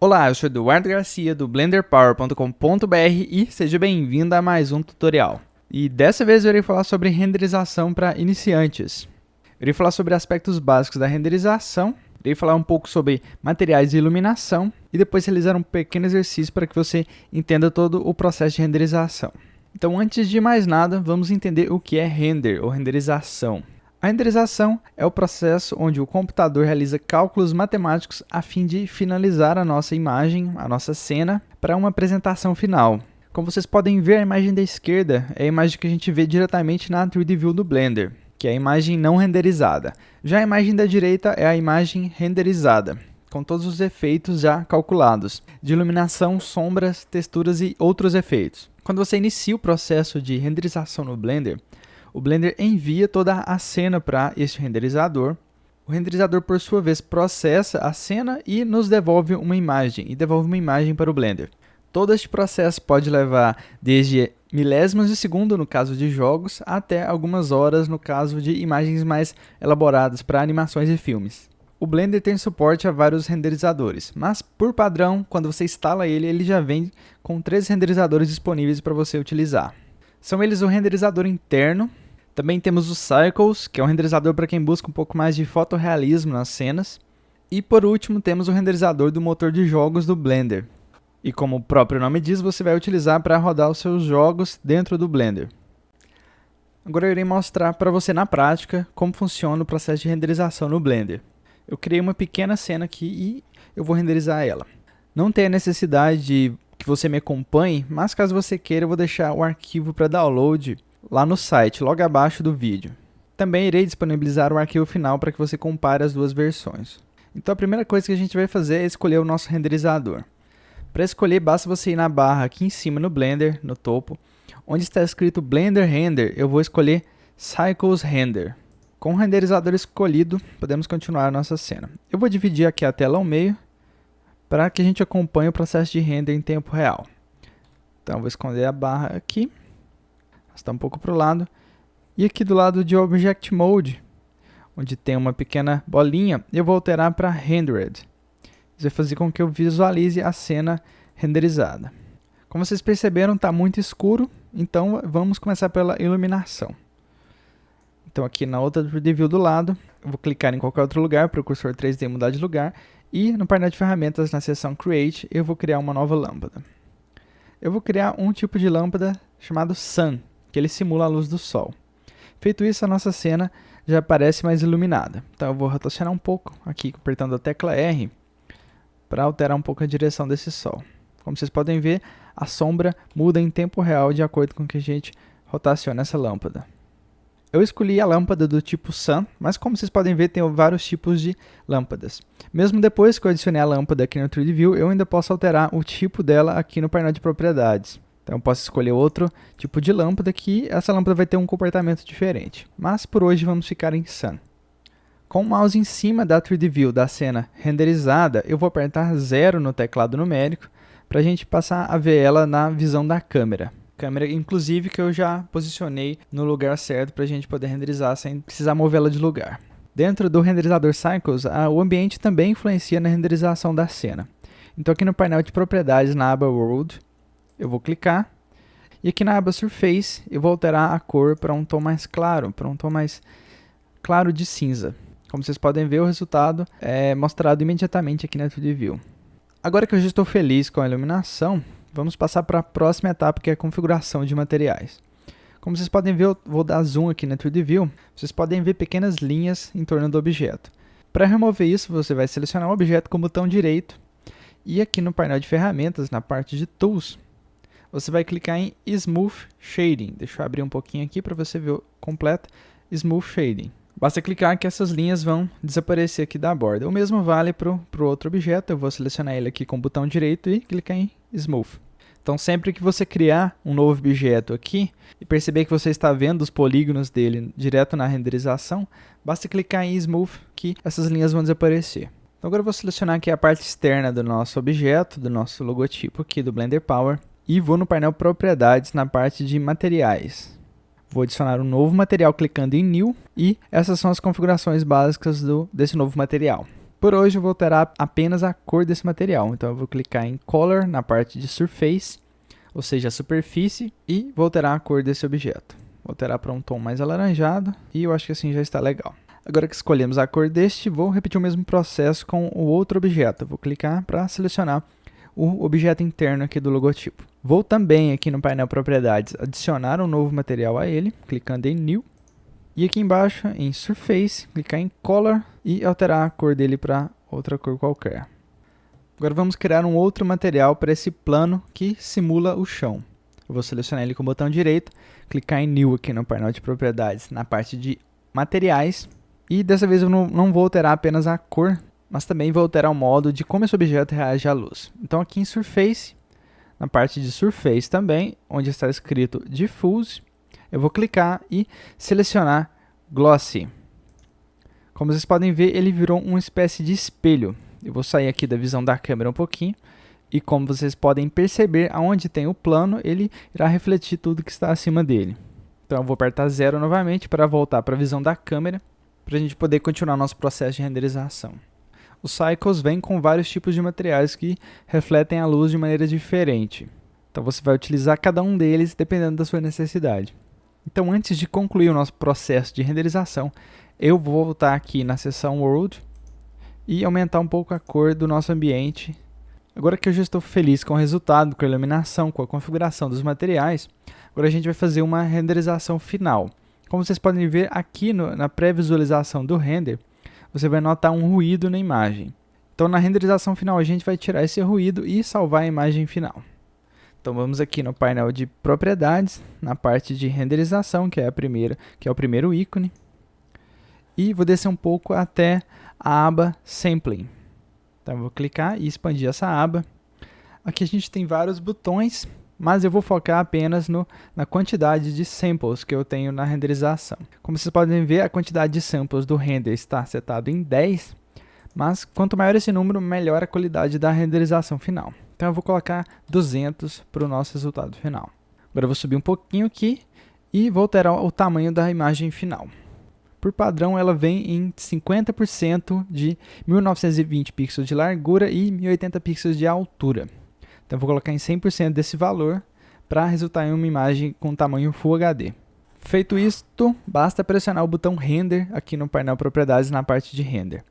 Olá, eu sou Eduardo Garcia do blenderpower.com.br e seja bem-vindo a mais um tutorial. E dessa vez eu irei falar sobre renderização para iniciantes. Eu irei falar sobre aspectos básicos da renderização, irei falar um pouco sobre materiais de iluminação e depois realizar um pequeno exercício para que você entenda todo o processo de renderização. Então, antes de mais nada, vamos entender o que é render ou renderização. A renderização é o processo onde o computador realiza cálculos matemáticos a fim de finalizar a nossa imagem, a nossa cena, para uma apresentação final. Como vocês podem ver, a imagem da esquerda é a imagem que a gente vê diretamente na 3D View do Blender, que é a imagem não renderizada. Já a imagem da direita é a imagem renderizada, com todos os efeitos já calculados, de iluminação, sombras, texturas e outros efeitos. Quando você inicia o processo de renderização no Blender, o Blender envia toda a cena para este renderizador. O renderizador, por sua vez, processa a cena e nos devolve uma imagem, para o Blender. Todo este processo pode levar desde milésimos de segundo, no caso de jogos, até algumas horas, no caso de imagens mais elaboradas para animações e filmes. O Blender tem suporte a vários renderizadores, mas por padrão, quando você instala ele, ele já vem com 3 renderizadores disponíveis para você utilizar. São eles o renderizador interno. Também temos o Cycles, que é um renderizador para quem busca um pouco mais de fotorrealismo nas cenas. E por último temos o renderizador do motor de jogos do Blender. E como o próprio nome diz, você vai utilizar para rodar os seus jogos dentro do Blender. Agora eu irei mostrar para você na prática como funciona o processo de renderização no Blender. Eu criei uma pequena cena aqui e eu vou renderizar ela. Não tem a necessidade de que você me acompanhe, mas caso você queira eu vou deixar o arquivo para download lá no site, logo abaixo do vídeo. Também irei disponibilizar o arquivo final para que você compare as duas versões. Então a primeira coisa que a gente vai fazer é escolher o nosso renderizador. Para escolher, basta você ir na barra aqui em cima no Blender, no topo, onde está escrito Blender Render, eu vou escolher Cycles Render. Com o renderizador escolhido, podemos continuar a nossa cena. Eu vou dividir aqui a tela ao meio, para que a gente acompanhe o processo de render em tempo real. Então vou esconder a barra aqui. Está um pouco para o lado, e aqui do lado de Object Mode, onde tem uma pequena bolinha, eu vou alterar para Rendered. Isso vai fazer com que eu visualize a cena renderizada. Como vocês perceberam, está muito escuro, então vamos começar pela iluminação. Então aqui na outra 3D View do lado, eu vou clicar em qualquer outro lugar para o cursor 3D mudar de lugar, e no painel de ferramentas, na seção Create, eu vou criar uma nova lâmpada. Eu vou criar um tipo de lâmpada chamado Sun, que ele simula a luz do sol. Feito isso, a nossa cena já aparece mais iluminada. Então eu vou rotacionar um pouco aqui, apertando a tecla R, para alterar um pouco a direção desse sol. Como vocês podem ver, a sombra muda em tempo real de acordo com que a gente rotaciona essa lâmpada. Eu escolhi a lâmpada do tipo Sun, mas como vocês podem ver, tem vários tipos de lâmpadas. Mesmo depois que eu adicionei a lâmpada aqui no 3D View, eu ainda posso alterar o tipo dela aqui no painel de propriedades. Então eu posso escolher outro tipo de lâmpada que essa lâmpada vai ter um comportamento diferente. Mas por hoje vamos ficar em Sun. Com o mouse em cima da 3D View da cena renderizada, eu vou apertar 0 no teclado numérico para a gente passar a ver ela na visão da câmera. Câmera, inclusive, que eu já posicionei no lugar certo para a gente poder renderizar sem precisar movê-la de lugar. Dentro do renderizador Cycles, o ambiente também influencia na renderização da cena. Então aqui no painel de propriedades, na aba World, eu vou clicar. E aqui na aba Surface, eu vou alterar a cor para um tom mais claro, de cinza. Como vocês podem ver, o resultado é mostrado imediatamente aqui na 3D View. Agora que eu já estou feliz com a iluminação, vamos passar para a próxima etapa, que é a configuração de materiais. Como vocês podem ver, eu vou dar zoom aqui na 3D View, vocês podem ver pequenas linhas em torno do objeto. Para remover isso, você vai selecionar o objeto com o botão direito, e aqui no painel de ferramentas, na parte de Tools, você vai clicar em Smooth Shading. Deixa eu abrir um pouquinho aqui para você ver o completo. Smooth Shading. Basta clicar que essas linhas vão desaparecer aqui da borda. O mesmo vale para o outro objeto. Eu vou selecionar ele aqui com o botão direito e clicar em Smooth. Então sempre que você criar um novo objeto aqui e perceber que você está vendo os polígonos dele direto na renderização, basta clicar em Smooth que essas linhas vão desaparecer. Então agora eu vou selecionar aqui a parte externa do nosso objeto, do nosso logotipo aqui do Blender Power. E vou no painel Propriedades, na parte de Materiais. Vou adicionar um novo material clicando em New. E essas são as configurações básicas desse novo material. Por hoje eu vou alterar apenas a cor desse material, então eu vou clicar em Color na parte de Surface, ou seja, a superfície, e vou alterar a cor desse objeto. Vou alterar para um tom mais alaranjado e eu acho que assim já está legal. Agora que escolhemos a cor deste, vou repetir o mesmo processo com o outro objeto. Eu vou clicar para selecionar o objeto interno aqui do logotipo. Vou também aqui no painel Propriedades adicionar um novo material a ele, clicando em New. E aqui embaixo em Surface, clicar em Color e alterar a cor dele para outra cor qualquer. Agora vamos criar um outro material para esse plano que simula o chão. Eu vou selecionar ele com o botão direito, clicar em New aqui no painel de Propriedades, na parte de Materiais. E dessa vez eu não vou alterar apenas a cor, mas também vou alterar o modo de como esse objeto reage à luz. Então aqui em Surface, na parte de Surface também, onde está escrito Diffuse, eu vou clicar e selecionar Glossy. Como vocês podem ver, ele virou uma espécie de espelho. Eu vou sair aqui da visão da câmera um pouquinho. E como vocês podem perceber, aonde tem o plano, ele irá refletir tudo que está acima dele. Então eu vou apertar 0 novamente para voltar para a visão da câmera, para a gente poder continuar nosso processo de renderização. Os Cycles vêm com vários tipos de materiais que refletem a luz de maneira diferente. Então você vai utilizar cada um deles dependendo da sua necessidade. Então antes de concluir o nosso processo de renderização, eu vou voltar aqui na seção World e aumentar um pouco a cor do nosso ambiente. Agora que eu já estou feliz com o resultado, com a iluminação, com a configuração dos materiais, agora a gente vai fazer uma renderização final. Como vocês podem ver aqui na pré-visualização do render, você vai notar um ruído na imagem. Então na renderização final a gente vai tirar esse ruído e salvar a imagem final. Então vamos aqui no painel de propriedades, na parte de renderização, que é o primeiro ícone. E vou descer um pouco até a aba Sampling. Então eu vou clicar e expandir essa aba. Aqui a gente tem vários botões, mas eu vou focar apenas na quantidade de samples que eu tenho na renderização. Como vocês podem ver, a quantidade de samples do render está setado em 10, mas quanto maior esse número, melhor a qualidade da renderização final. Então eu vou colocar 200 para o nosso resultado final. Agora eu vou subir um pouquinho aqui e vou alterar o tamanho da imagem final. Por padrão, ela vem em 50% de 1920 pixels de largura e 1080 pixels de altura. Então, eu vou colocar em 100% desse valor para resultar em uma imagem com tamanho Full HD. Feito isto, basta pressionar o botão Render aqui no painel Propriedades na parte de Render.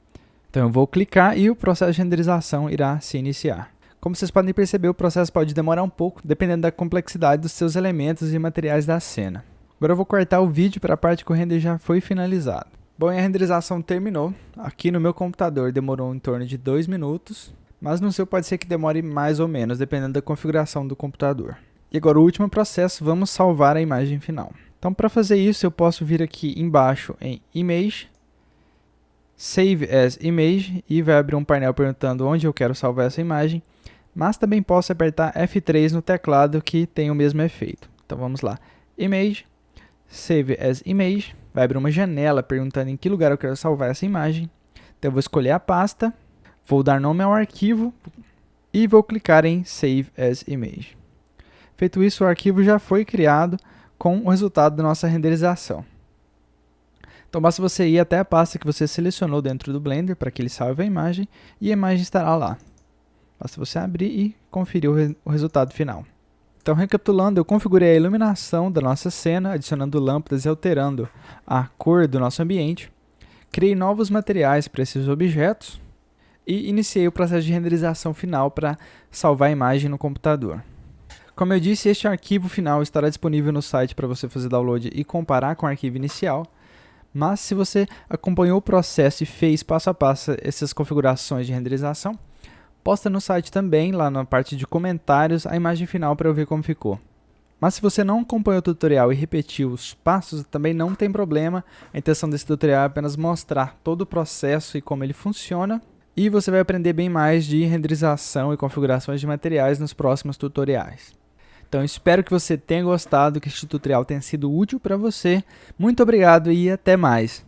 Então, eu vou clicar e o processo de renderização irá se iniciar. Como vocês podem perceber, o processo pode demorar um pouco, dependendo da complexidade dos seus elementos e materiais da cena. Agora eu vou cortar o vídeo para a parte que o render já foi finalizado. Bom, e a renderização terminou. Aqui no meu computador demorou em torno de 2 minutos, mas no seu pode ser que demore mais ou menos, dependendo da configuração do computador. E agora o último processo, vamos salvar a imagem final. Então para fazer isso eu posso vir aqui embaixo em Image, Save as Image, e vai abrir um painel perguntando onde eu quero salvar essa imagem, mas também posso apertar F3 no teclado que tem o mesmo efeito. Então vamos lá, Image, Save as Image, vai abrir uma janela perguntando em que lugar eu quero salvar essa imagem. Então eu vou escolher a pasta, vou dar nome ao arquivo e vou clicar em Save as Image. Feito isso, o arquivo já foi criado com o resultado da nossa renderização. Então basta você ir até a pasta que você selecionou dentro do Blender para que ele salve a imagem e a imagem estará lá. Basta você abrir e conferir o resultado final. Então, recapitulando, eu configurei a iluminação da nossa cena, adicionando lâmpadas e alterando a cor do nosso ambiente. Criei novos materiais para esses objetos e iniciei o processo de renderização final para salvar a imagem no computador. Como eu disse, este arquivo final estará disponível no site para você fazer download e comparar com o arquivo inicial. Mas se você acompanhou o processo e fez passo a passo essas configurações de renderização, posta no site também, lá na parte de comentários, a imagem final para eu ver como ficou. Mas se você não acompanhou o tutorial e repetiu os passos, também não tem problema. A intenção desse tutorial é apenas mostrar todo o processo e como ele funciona. E você vai aprender bem mais de renderização e configurações de materiais nos próximos tutoriais. Então espero que você tenha gostado, que este tutorial tenha sido útil para você. Muito obrigado e até mais!